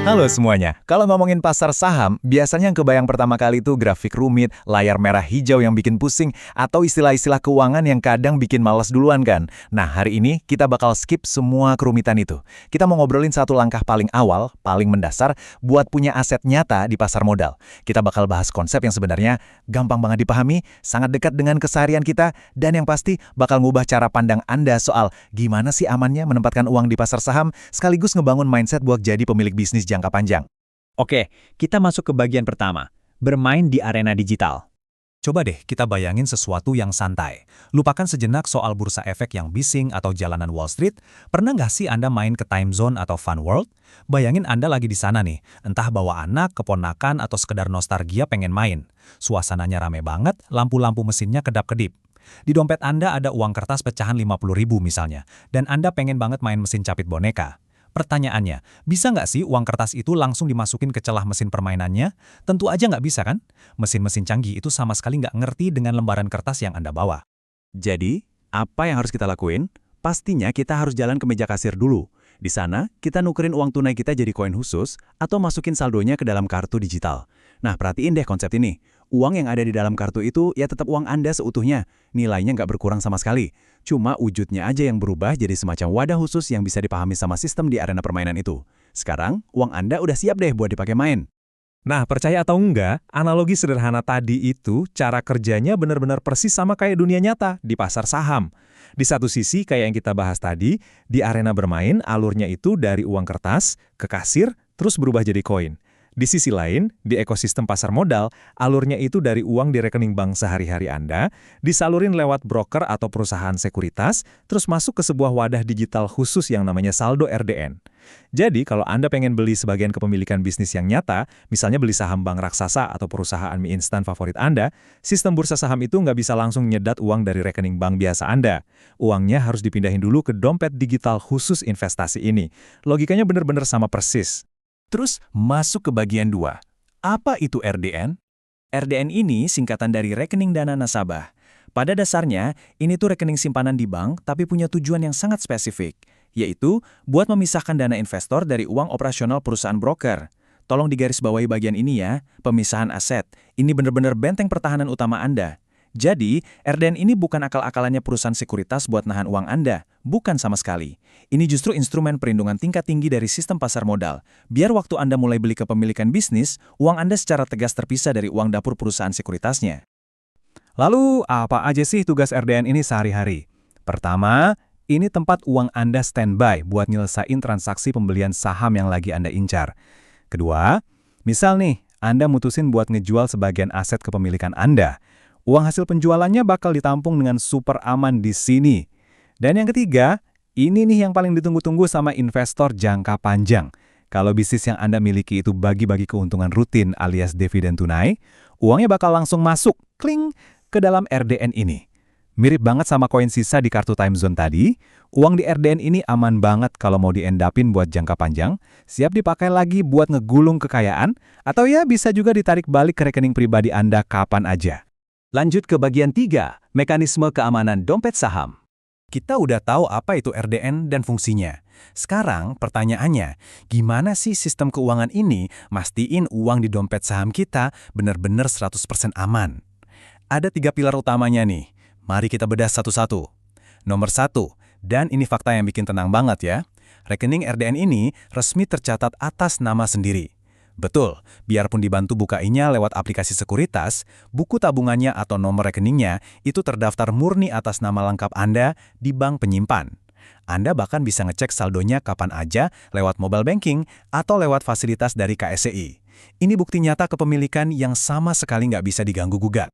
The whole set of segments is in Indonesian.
Halo semuanya, kalau ngomongin pasar saham, biasanya yang kebayang pertama kali itu grafik rumit, layar merah hijau yang bikin pusing, atau istilah-istilah keuangan yang kadang bikin malas duluan kan? Nah, hari ini kita bakal skip semua kerumitan itu. Kita mau ngobrolin satu langkah paling awal, paling mendasar, buat punya aset nyata di pasar modal. Kita bakal bahas konsep yang sebenarnya gampang banget dipahami, sangat dekat dengan keseharian kita, dan yang pasti bakal ngubah cara pandang Anda soal gimana sih amannya menempatkan uang di pasar saham, sekaligus ngebangun mindset buat jadi pemilik bisnis jangka panjang. Oke, kita masuk ke bagian pertama, bermain di arena digital. Coba deh kita bayangin sesuatu yang santai. Lupakan sejenak soal bursa efek yang bising atau jalanan Wall Street. Pernah nggak sih Anda main ke time zone atau fun world? Bayangin Anda lagi di sana nih, entah bawa anak, keponakan, atau sekedar nostalgia pengen main. Suasananya rame banget, lampu-lampu mesinnya kedap-kedip. Di dompet Anda ada uang kertas pecahan 50.000 misalnya, dan Anda pengen banget main mesin capit boneka. Pertanyaannya, bisa nggak sih uang kertas itu langsung dimasukin ke celah mesin permainannya? Tentu aja nggak bisa kan? Mesin-mesin canggih itu sama sekali nggak ngerti dengan lembaran kertas yang Anda bawa. Jadi, apa yang harus kita lakuin? Pastinya kita harus jalan ke meja kasir dulu. Di sana, kita nukerin uang tunai kita jadi koin khusus atau masukin saldonya ke dalam kartu digital. Nah, perhatiin deh konsep ini. Uang yang ada di dalam kartu itu ya tetap uang Anda seutuhnya. Nilainya nggak berkurang sama sekali. Cuma wujudnya aja yang berubah jadi semacam wadah khusus yang bisa dipahami sama sistem di arena permainan itu. Sekarang, uang Anda udah siap deh buat dipakai main. Nah, percaya atau enggak, analogi sederhana tadi itu cara kerjanya benar-benar persis sama kayak dunia nyata di pasar saham. Di satu sisi, kayak yang kita bahas tadi, di arena bermain, alurnya itu dari uang kertas ke kasir, terus berubah jadi koin. Di sisi lain, di ekosistem pasar modal, alurnya itu dari uang di rekening bank sehari-hari Anda, disalurin lewat broker atau perusahaan sekuritas, terus masuk ke sebuah wadah digital khusus yang namanya saldo RDN. Jadi, kalau Anda pengen beli sebagian kepemilikan bisnis yang nyata, misalnya beli saham bank raksasa atau perusahaan mie instan favorit Anda, sistem bursa saham itu nggak bisa langsung nyedat uang dari rekening bank biasa Anda. Uangnya harus dipindahin dulu ke dompet digital khusus investasi ini. Logikanya benar-benar sama persis. Terus masuk ke bagian 2. Apa itu RDN? RDN ini singkatan dari rekening dana nasabah. Pada dasarnya, ini tuh rekening simpanan di bank tapi punya tujuan yang sangat spesifik, yaitu buat memisahkan dana investor dari uang operasional perusahaan broker. Tolong digarisbawahi bagian ini ya, pemisahan aset. Ini benar-benar benteng pertahanan utama Anda. Jadi, RDN ini bukan akal-akalannya perusahaan sekuritas buat nahan uang Anda. Bukan sama sekali. Ini justru instrumen perlindungan tingkat tinggi dari sistem pasar modal. Biar waktu Anda mulai beli kepemilikan bisnis, uang Anda secara tegas terpisah dari uang dapur perusahaan sekuritasnya. Lalu, apa aja sih tugas RDN ini sehari-hari? Pertama, ini tempat uang Anda standby buat nyelesain transaksi pembelian saham yang lagi Anda incar. Kedua, misal nih, Anda mutusin buat ngejual sebagian aset kepemilikan Anda. Uang hasil penjualannya bakal ditampung dengan super aman di sini. Dan yang ketiga, ini nih yang paling ditunggu-tunggu sama investor jangka panjang. Kalau bisnis yang Anda miliki itu bagi-bagi keuntungan rutin alias dividen tunai, uangnya bakal langsung masuk, kling, ke dalam RDN ini. Mirip banget sama koin sisa di kartu time zone tadi, uang di RDN ini aman banget kalau mau diendapin buat jangka panjang, siap dipakai lagi buat ngegulung kekayaan, atau ya bisa juga ditarik balik ke rekening pribadi Anda kapan aja. Lanjut ke bagian 3, mekanisme keamanan dompet saham. Kita udah tahu apa itu RDN dan fungsinya. Sekarang pertanyaannya, gimana sih sistem keuangan ini mastiin uang di dompet saham kita benar-benar 100% aman? Ada 3 pilar utamanya nih. Mari kita bedah satu-satu. Nomor 1, dan ini fakta yang bikin tenang banget ya. Rekening RDN ini resmi tercatat atas nama sendiri. Betul, biarpun dibantu bukainya lewat aplikasi sekuritas, buku tabungannya atau nomor rekeningnya itu terdaftar murni atas nama lengkap Anda di bank penyimpan. Anda bahkan bisa ngecek saldonya kapan aja lewat mobile banking atau lewat fasilitas dari KSEI. Ini bukti nyata kepemilikan yang sama sekali nggak bisa diganggu-gugat.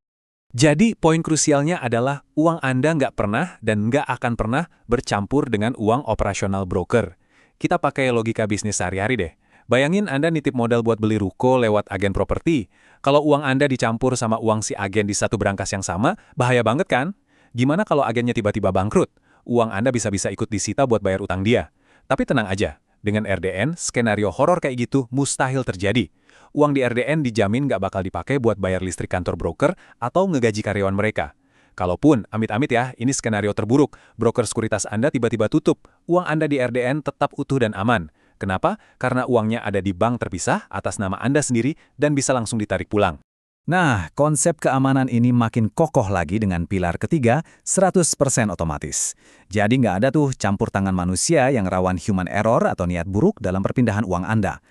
Jadi, poin krusialnya adalah uang Anda nggak pernah dan nggak akan pernah bercampur dengan uang operasional broker. Kita pakai logika bisnis sehari-hari deh. Bayangin Anda nitip modal buat beli ruko lewat agen properti. Kalau uang Anda dicampur sama uang si agen di satu berangkas yang sama, bahaya banget kan? Gimana kalau agennya tiba-tiba bangkrut? Uang Anda bisa-bisa ikut disita buat bayar utang dia. Tapi tenang aja, dengan RDN, skenario horor kayak gitu mustahil terjadi. Uang di RDN dijamin nggak bakal dipakai buat bayar listrik kantor broker atau ngegaji karyawan mereka. Kalaupun, amit-amit ya, ini skenario terburuk, broker sekuritas Anda tiba-tiba tutup, uang Anda di RDN tetap utuh dan aman. Kenapa? Karena uangnya ada di bank terpisah atas nama Anda sendiri dan bisa langsung ditarik pulang. Nah, konsep keamanan ini makin kokoh lagi dengan pilar ketiga, 100% otomatis. Jadi nggak ada tuh campur tangan manusia yang rawan human error atau niat buruk dalam perpindahan uang Anda.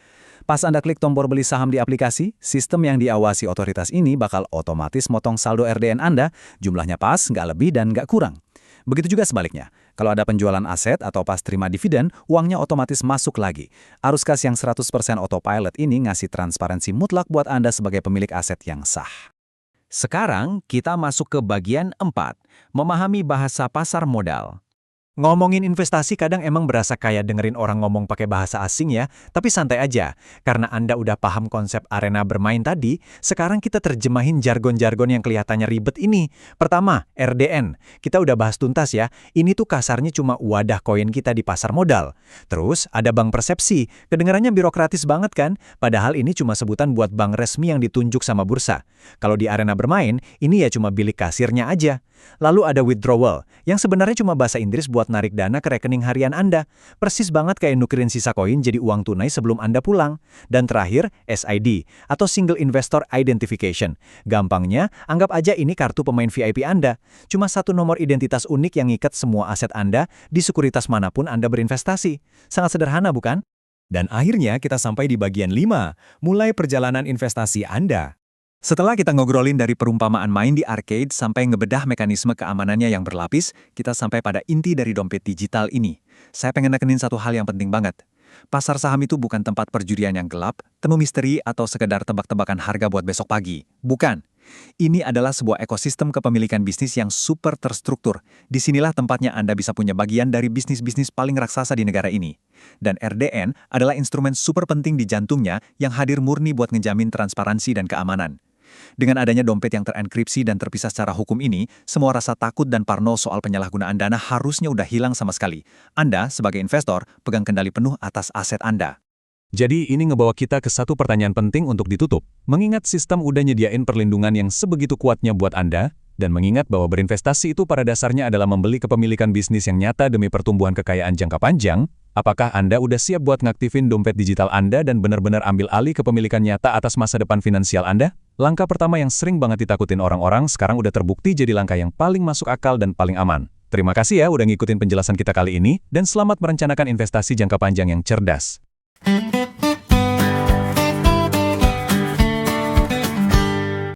Pas Anda klik tombol beli saham di aplikasi, sistem yang diawasi otoritas ini bakal otomatis motong saldo RDN Anda, jumlahnya pas, nggak lebih dan nggak kurang. Begitu juga sebaliknya, kalau ada penjualan aset atau pas terima dividen, uangnya otomatis masuk lagi. Arus kas yang 100% autopilot ini ngasih transparansi mutlak buat Anda sebagai pemilik aset yang sah. Sekarang kita masuk ke bagian 4, memahami bahasa pasar modal. Ngomongin investasi kadang emang berasa kayak dengerin orang ngomong pakai bahasa asing ya, tapi santai aja. Karena Anda udah paham konsep arena bermain tadi, sekarang kita terjemahin jargon-jargon yang kelihatannya ribet ini. Pertama, RDN. Kita udah bahas tuntas ya, ini tuh kasarnya cuma wadah koin kita di pasar modal. Terus, ada bank persepsi. Kedengarannya birokratis banget kan? Padahal ini cuma sebutan buat bank resmi yang ditunjuk sama bursa. Kalau di arena bermain, ini ya cuma bilik kasirnya aja. Lalu ada withdrawal, yang sebenarnya cuma bahasa Inggris buat narik dana ke rekening harian Anda. Persis banget kayak nukerin sisa koin jadi uang tunai sebelum Anda pulang. Dan terakhir, SID, atau Single Investor Identification. Gampangnya, anggap aja ini kartu pemain VIP Anda. Cuma satu nomor identitas unik yang ngikat semua aset Anda di sekuritas manapun Anda berinvestasi. Sangat sederhana, bukan? Dan akhirnya kita sampai di bagian 5, mulai perjalanan investasi Anda. Setelah kita ngobrolin dari perumpamaan main di arcade sampai ngebedah mekanisme keamanannya yang berlapis, kita sampai pada inti dari dompet digital ini. Saya pengen nekenin satu hal yang penting banget. Pasar saham itu bukan tempat perjudian yang gelap, temu misteri atau sekedar tebak-tebakan harga buat besok pagi. Bukan. Ini adalah sebuah ekosistem kepemilikan bisnis yang super terstruktur. Disinilah tempatnya Anda bisa punya bagian dari bisnis-bisnis paling raksasa di negara ini. Dan RDN adalah instrumen super penting di jantungnya yang hadir murni buat ngejamin transparansi dan keamanan. Dengan adanya dompet yang terenkripsi dan terpisah secara hukum ini, semua rasa takut dan parno soal penyalahgunaan dana harusnya udah hilang sama sekali. Anda, sebagai investor, pegang kendali penuh atas aset Anda. Jadi ini ngebawa kita ke satu pertanyaan penting untuk ditutup. Mengingat sistem udah nyediain perlindungan yang sebegitu kuatnya buat Anda, dan mengingat bahwa berinvestasi itu pada dasarnya adalah membeli kepemilikan bisnis yang nyata demi pertumbuhan kekayaan jangka panjang, apakah Anda udah siap buat ngaktifin dompet digital Anda dan benar-benar ambil alih kepemilikan nyata atas masa depan finansial Anda? Langkah pertama yang sering banget ditakutin orang-orang sekarang udah terbukti jadi langkah yang paling masuk akal dan paling aman. Terima kasih ya udah ngikutin penjelasan kita kali ini, dan selamat merencanakan investasi jangka panjang yang cerdas.